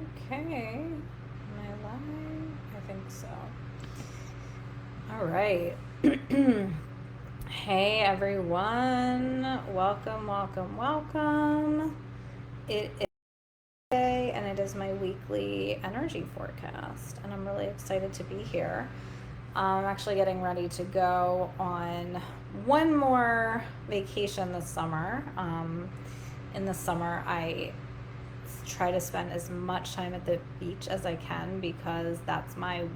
Okay. Am I live? I think so. All right. Hey everyone. Welcome, welcome, welcome. It is Day and it is my weekly energy forecast, and I'm really excited to be here. I'm actually getting ready to go on one more vacation this summer. In the summer, I try to spend as much time at the beach as I can because that's my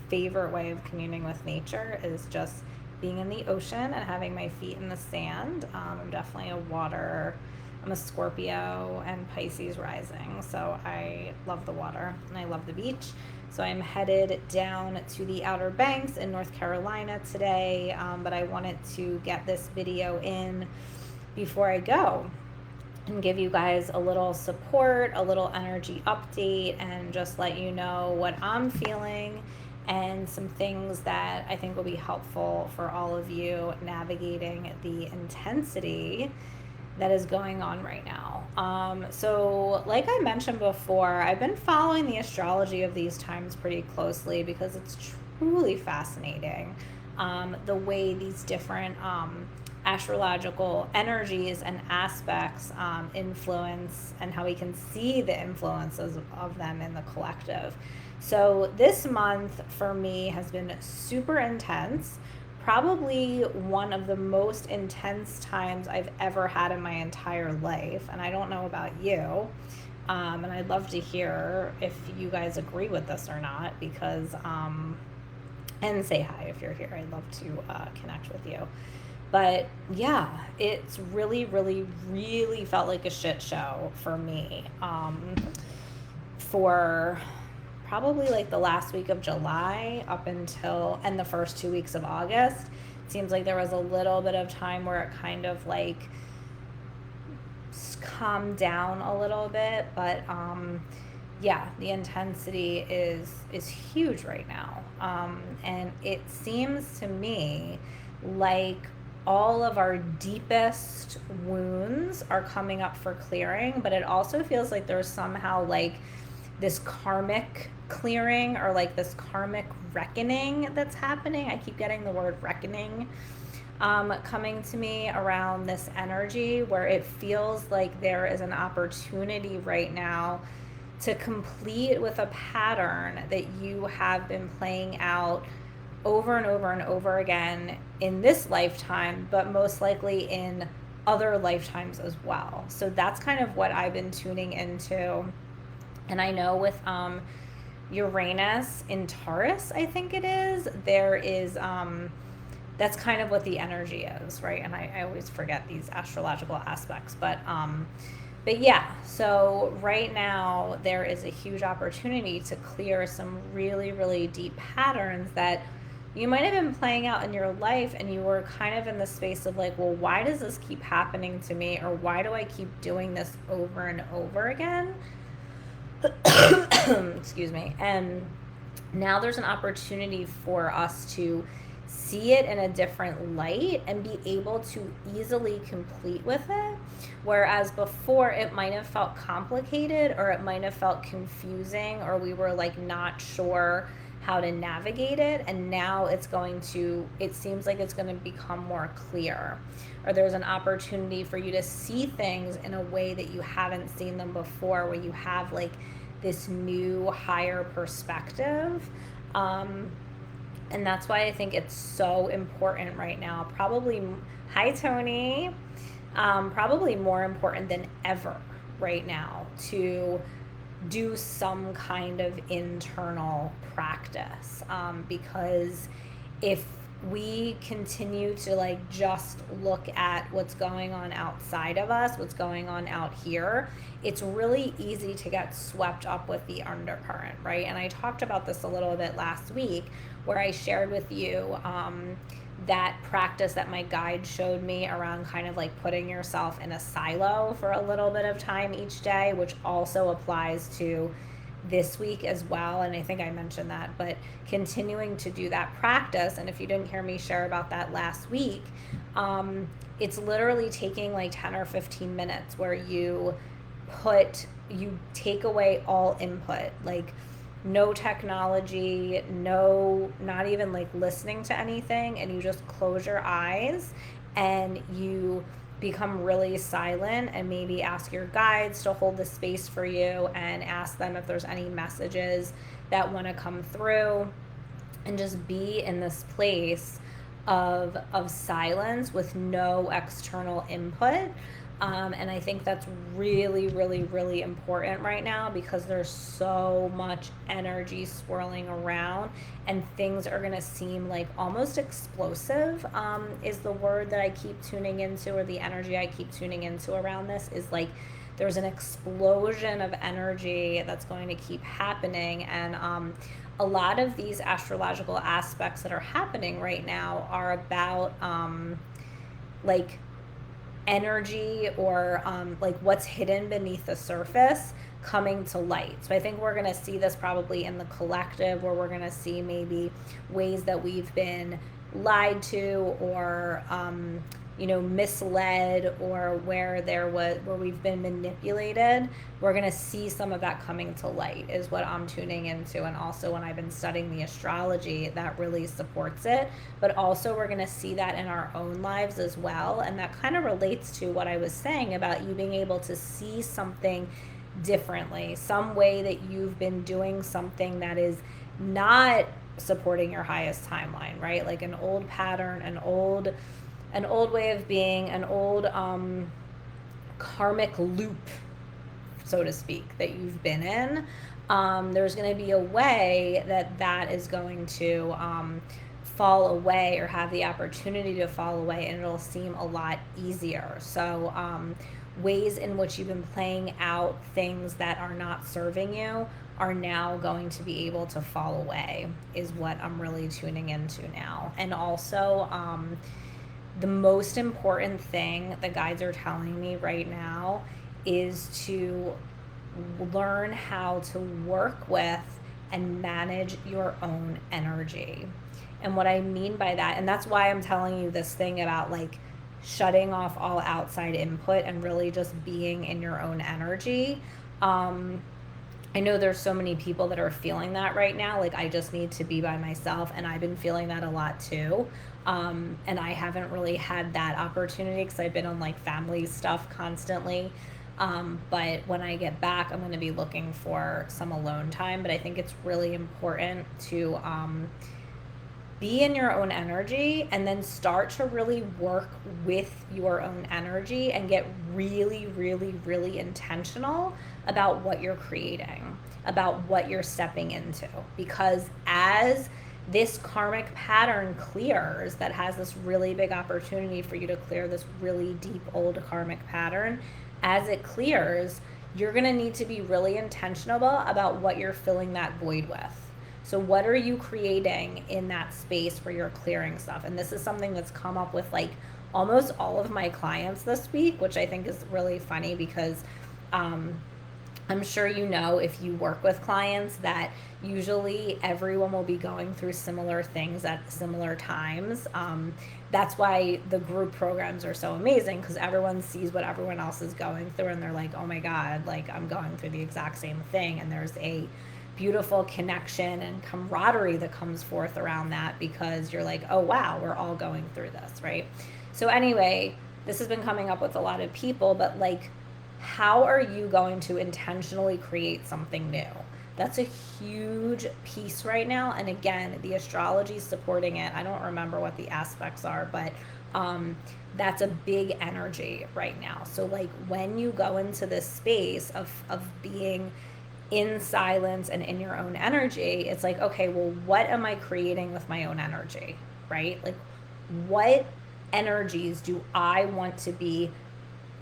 favorite way of communing with nature, is just being in the ocean and having my feet in the sand. I'm definitely I'm a Scorpio and Pisces rising, so I love the water and I love the beach. So I'm headed down to the Outer Banks in North Carolina today, but I wanted to get this video in before I go and give you guys a little support, a little energy update, and just let you know what I'm feeling and some things that I think will be helpful for all of you navigating the intensity that is going on right now. So like I mentioned before, I've been following the astrology of these times pretty closely because it's truly fascinating, the way these different astrological energies and aspects influence, and how we can see the influences of them in the collective. So this month for me has been super intense, probably one of the most intense times I've ever had in my entire life. And I don't know about you. And I'd love to hear if you guys agree with this or not, because, and say hi if you're here. I'd love to connect with you. But yeah, it's really, really, really felt like a shit show for me, for probably like the last week of July up until, and the first 2 weeks of August. It seems like there was a little bit of time where it kind of like calmed down a little bit, but yeah, the intensity is huge right now. And it seems to me like all of our deepest wounds are coming up for clearing, but it also feels like there's somehow like this karmic clearing, or like this karmic reckoning that's happening. I keep getting the word reckoning coming to me around this energy, where it feels like there is an opportunity right now to complete with a pattern that you have been playing out over and over and over again in this lifetime, but most likely in other lifetimes as well. So that's kind of what I've been tuning into. And I know with Uranus in Taurus, I think it is, there is, that's kind of what the energy is, right? And I always forget these astrological aspects, but yeah, so right now there is a huge opportunity to clear some really, really deep patterns that you might have been playing out in your life, and you were kind of in the space of like, well, why does this keep happening to me? Or why do I keep doing this over and over again? Excuse me. And now there's an opportunity for us to see it in a different light and be able to easily complete with it. Whereas before, it might have felt complicated, or it might have felt confusing, or we were like not sure how to navigate it. And now it seems like it's going to become more clear, or there's an opportunity for you to see things in a way that you haven't seen them before, where you have like this new higher perspective. And that's why I think it's so important right now. Probably, hi Tony, probably more important than ever right now to do some kind of internal practice, because if we continue to like just look at what's going on outside of us, what's going on out here, it's really easy to get swept up with the undercurrent, right? And I talked about this a little bit last week, where I shared with you that practice that my guide showed me around kind of like putting yourself in a silo for a little bit of time each day, which also applies to this week as well. And I think I mentioned that, but continuing to do that practice. And if you didn't hear me share about that last week, it's literally taking like 10 or 15 minutes where you put you take away all input, like no technology, no, not even like listening to anything, and you just close your eyes and you become really silent and maybe ask your guides to hold the space for you and ask them if there's any messages that want to come through, and just be in this place of silence with no external input. And I think that's really, really, really important right now, because there's so much energy swirling around and things are going to seem like almost explosive, is the word that I keep tuning into, or the energy I keep tuning into around this is like there's an explosion of energy that's going to keep happening. And a lot of these astrological aspects that are happening right now are about like energy, or like what's hidden beneath the surface coming to light. So I think we're going to see this probably in the collective, where we're going to see maybe ways that we've been lied to, or misled, or where we've been manipulated. We're going to see some of that coming to light, is what I'm tuning into. And also, when I've been studying the astrology, that really supports it. But also, we're going to see that in our own lives as well. And that kind of relates to what I was saying about you being able to see something differently, some way that you've been doing something that is not supporting your highest timeline, right? Like an old pattern, an old way of being, an old karmic loop, so to speak, that you've been in. There's going to be a way that is going to fall away, or have the opportunity to fall away, and it'll seem a lot easier. So ways in which you've been playing out things that are not serving you are now going to be able to fall away, is what I'm really tuning into now. And also, the most important thing the guides are telling me right now is to learn how to work with and manage your own energy. And what I mean by that, and that's why I'm telling you this thing about like shutting off all outside input and really just being in your own energy. I know there's so many people that are feeling that right now. Like, I just need to be by myself. And I've been feeling that a lot too. And I haven't really had that opportunity because I've been on like family stuff constantly. But when I get back, I'm going to be looking for some alone time. But I think it's really important to be in your own energy, and then start to really work with your own energy and get really, really, really intentional about what you're creating, about what you're stepping into. Because as this karmic pattern clears, that has this really big opportunity for you to clear this really deep old karmic pattern, as it clears, you're going to need to be really intentional about what you're filling that void with. So what are you creating in that space where you're clearing stuff? And this is something that's come up with like almost all of my clients this week, which I think is really funny, because I'm sure you know, if you work with clients, that usually everyone will be going through similar things at similar times. That's why the group programs are so amazing, because everyone sees what everyone else is going through and they're like, oh my God, like I'm going through the exact same thing. And there's a beautiful connection and camaraderie that comes forth around that, because you're like, oh wow, we're all going through this, right? So anyway, this has been coming up with a lot of people, but like, how are you going to intentionally create something new? That's a huge piece right now. And again, the astrology is supporting it. I don't remember what the aspects are, but that's a big energy right now. So like, when you go into this space of being in silence and in your own energy, it's like, okay, well, what am I creating with my own energy, right? Like, what energies do I want to be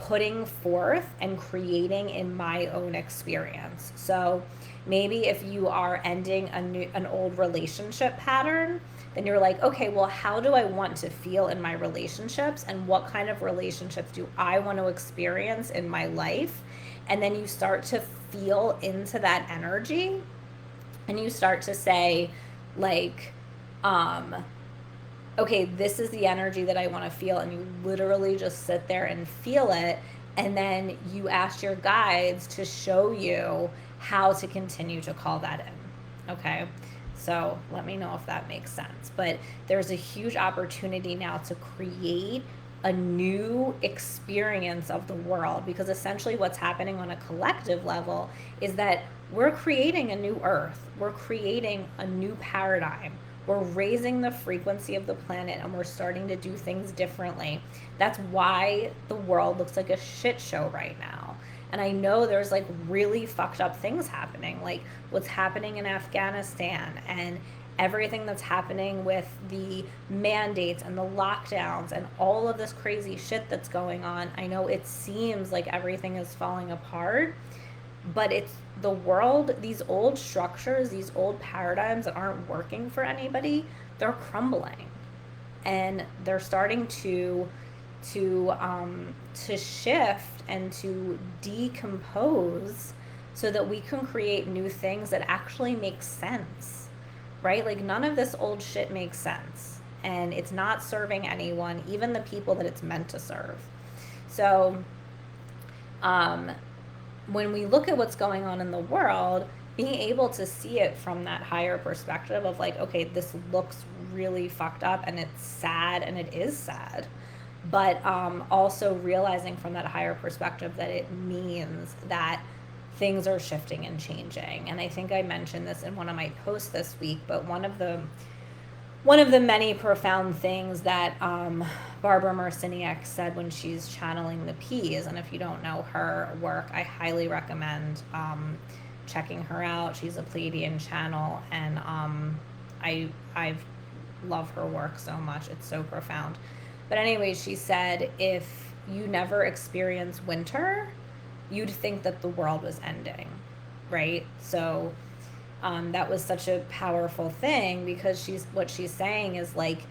putting forth and creating in my own experience? So maybe if you are ending an old relationship pattern, then you're like, okay, well, how do I want to feel in my relationships, and what kind of relationships do I want to experience in my life? And then you start to feel into that energy, and you start to say like, okay, this is the energy that I want to feel. And you literally just sit there and feel it. And then you ask your guides to show you how to continue to call that in. Okay. So let me know if that makes sense. But there's a huge opportunity now to create a new experience of the world, because essentially what's happening on a collective level is that we're creating a new earth. We're creating a new paradigm. We're raising the frequency of the planet and we're starting to do things differently. That's why the world looks like a shit show right now. And I know there's like really fucked up things happening, like what's happening in Afghanistan and everything that's happening with the mandates and the lockdowns and all of this crazy shit that's going on. I know it seems like everything is falling apart, but it's the world, these old structures, these old paradigms that aren't working for anybody, they're crumbling. And they're starting to shift and to decompose so that we can create new things that actually make sense, right? Like none of this old shit makes sense, and it's not serving anyone, even the people that it's meant to serve. So when we look at what's going on in the world, being able to see it from that higher perspective of like, okay, this looks really fucked up and it's sad, and it is sad, but also realizing from that higher perspective that it means that things are shifting and changing. And I think I mentioned this in one of my posts this week, but one of the many profound things that Barbara Marciniak said when she's channeling the P's, and if you don't know her work, I highly recommend checking her out. She's a Pleiadian channel, and I love her work so much. It's so profound. But anyway, she said, if you never experience winter, you'd think that the world was ending, right? So that was such a powerful thing, because what she's saying is like,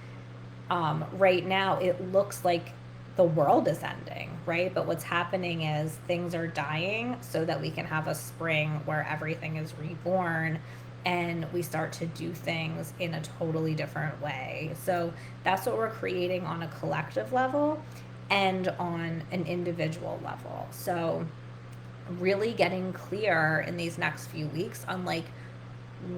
right now it looks like the world is ending, right? But what's happening is things are dying so that we can have a spring where everything is reborn and we start to do things in a totally different way. So that's what we're creating on a collective level and on an individual level. So really getting clear in these next few weeks on like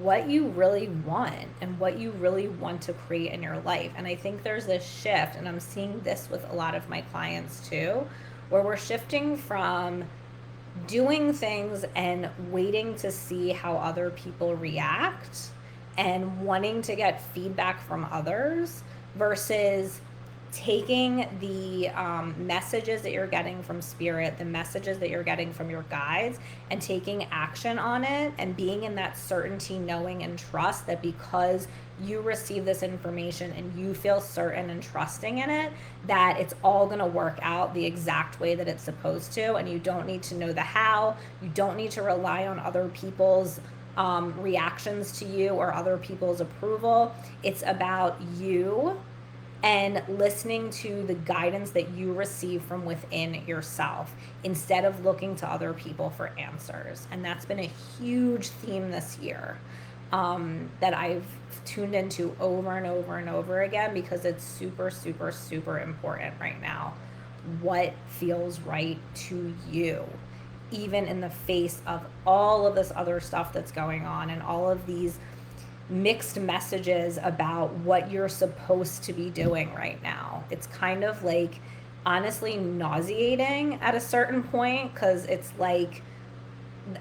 what you really want and what you really want to create in your life. And I think there's this shift, and I'm seeing this with a lot of my clients too, where we're shifting from doing things and waiting to see how other people react and wanting to get feedback from others versus taking the messages that you're getting from spirit, the messages that you're getting from your guides, and taking action on it and being in that certainty, knowing and trust that because you receive this information and you feel certain and trusting in it, that it's all going to work out the exact way that it's supposed to. And you don't need to know the how. You don't need to rely on other people's reactions to you or other people's approval. It's about you and listening to the guidance that you receive from within yourself instead of looking to other people for answers. And that's been a huge theme this year that I've tuned into over and over and over again, because it's super, super, super important right now. What feels right to you, even in the face of all of this other stuff that's going on and all of these mixed messages about what you're supposed to be doing right now. It's kind of like honestly nauseating at a certain point, because it's like,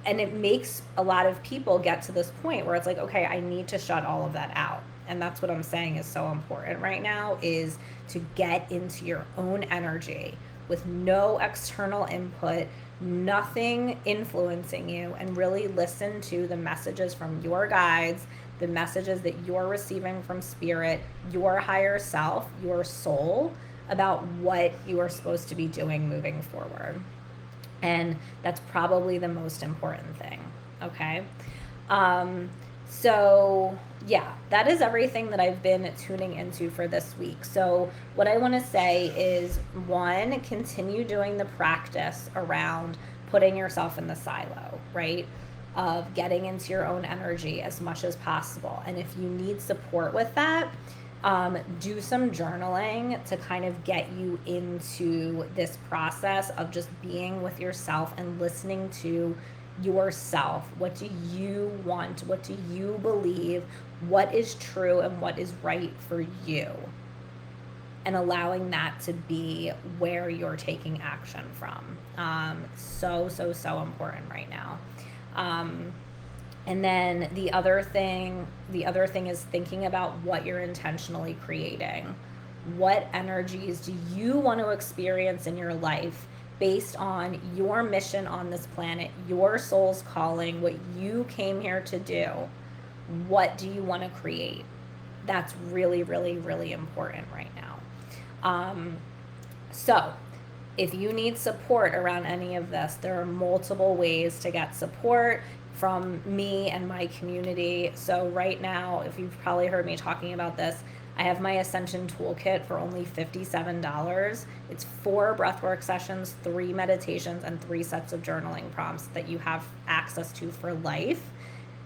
and it makes a lot of people get to this point where it's like, okay, I need to shut all of that out. And that's what I'm saying is so important right now, is to get into your own energy with no external input, nothing influencing you, and really listen to the messages from your guides, the messages that you're receiving from spirit, your higher self, your soul, about what you are supposed to be doing moving forward. And that's probably the most important thing, okay? So yeah, that is everything that I've been tuning into for this week. So what I want to say is, one, continue doing the practice around putting yourself in the silo, right? Of getting into your own energy as much as possible. And if you need support with that, Do some journaling to kind of get you into this process of just being with yourself and listening to yourself. What do you want? What do you believe? What is true and what is right for you? And allowing that to be where you're taking action from. So important right now. And then the other thing is thinking about what you're intentionally creating. What energies do you want to experience in your life based on your mission on this planet, your soul's calling, what you came here to do? What do you want to create? That's really, really, really important right now. So if you need support around any of this, there are multiple ways to get support from me and my community. So right now, if you've probably heard me talking about this, I have my Ascension toolkit for only $57. It's 4 breathwork sessions, 3 meditations, and 3 sets of journaling prompts that you have access to for life.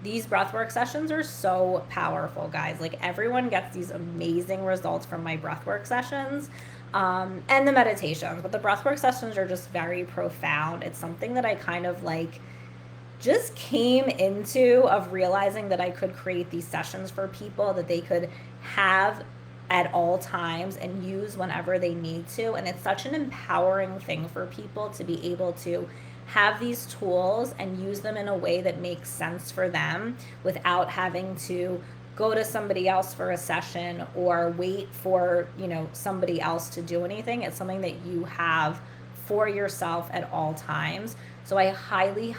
These breathwork sessions are so powerful, guys. Like, everyone gets these amazing results from my breathwork sessions and the meditations. But the breathwork sessions are just very profound. It's something that I kind of like just came into of realizing that I could create these sessions for people that they could have at all times and use whenever they need to. And it's such an empowering thing for people to be able to have these tools and use them in a way that makes sense for them without having to go to somebody else for a session or wait for, somebody else to do anything. It's something that you have for yourself at all times. So I highly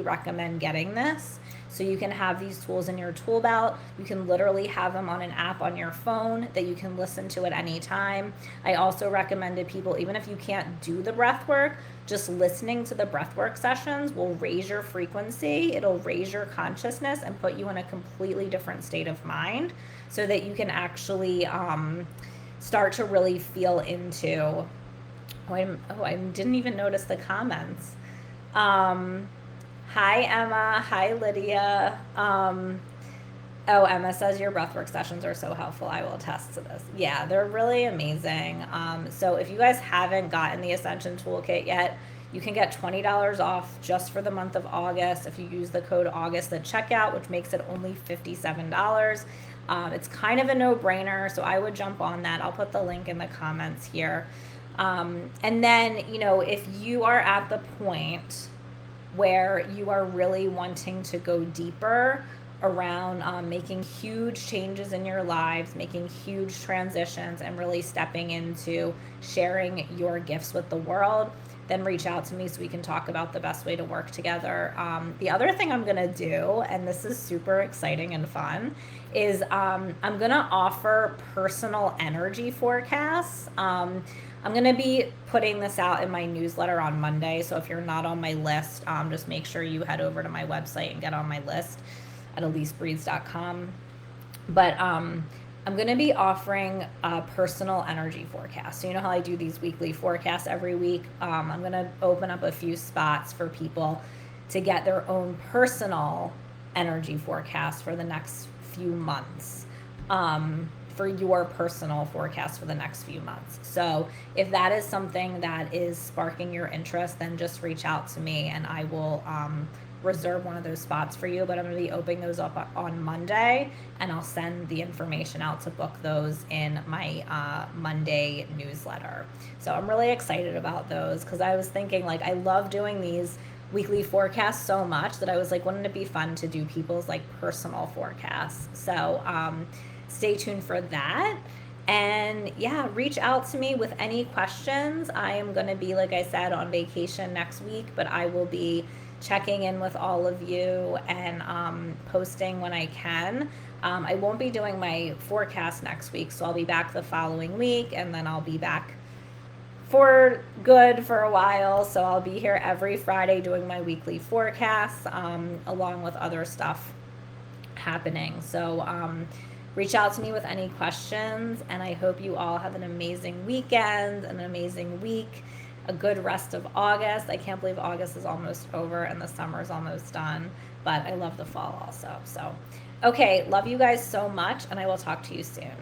recommend getting this. So you can have these tools in your tool belt. You can literally have them on an app on your phone that you can listen to at any time. I also recommend to people, even if you can't do the breath work, just listening to the breathwork sessions will raise your frequency. It'll raise your consciousness and put you in a completely different state of mind so that you can actually start to really feel into. I didn't even notice the comments. Hi, Emma. Hi, Lydia. Emma says your breathwork sessions are so helpful. I will attest to this. Yeah, they're really amazing. So if you guys haven't gotten the Ascension Toolkit yet, you can get $20 off just for the month of August if you use the code August at checkout, which makes it only $57. It's kind of a no-brainer, so I would jump on that. I'll put the link in the comments here. And then, if you are at the point where you are really wanting to go deeper around making huge changes in your lives, making huge transitions, and really stepping into sharing your gifts with the world, then reach out to me so we can talk about the best way to work together. The other thing I'm going to do, and this is super exciting and fun, is I'm going to offer personal energy forecasts. I'm going to be putting this out in my newsletter on Monday. So if you're not on my list, just make sure you head over to my website and get on my list at EliseBreeze.com. But I'm going to be offering a personal energy forecast. So you know how I do these weekly forecasts every week? I'm going to open up a few spots for people to get their own personal energy forecast for the next few months. For your personal forecast for the next few months. So if that is something that is sparking your interest, then just reach out to me and I will reserve one of those spots for you. But I'm going to be opening those up on Monday, and I'll send the information out to book those in my Monday newsletter. So I'm really excited about those because I was thinking, I love doing these weekly forecasts so much that I was like, wouldn't it be fun to do people's personal forecasts? So stay tuned for that. And yeah, reach out to me with any questions. I am going to be, like I said, on vacation next week, but I will be checking in with all of you and posting when I can. I won't be doing my forecast next week, so I'll be back the following week, and then I'll be back for good for a while. So I'll be here every Friday doing my weekly forecasts along with other stuff happening. So reach out to me with any questions, and I hope you all have an amazing weekend, an amazing week, a good rest of August. I can't believe August is almost over and the summer is almost done, but I love the fall also. So, okay, love you guys so much, and I will talk to you soon.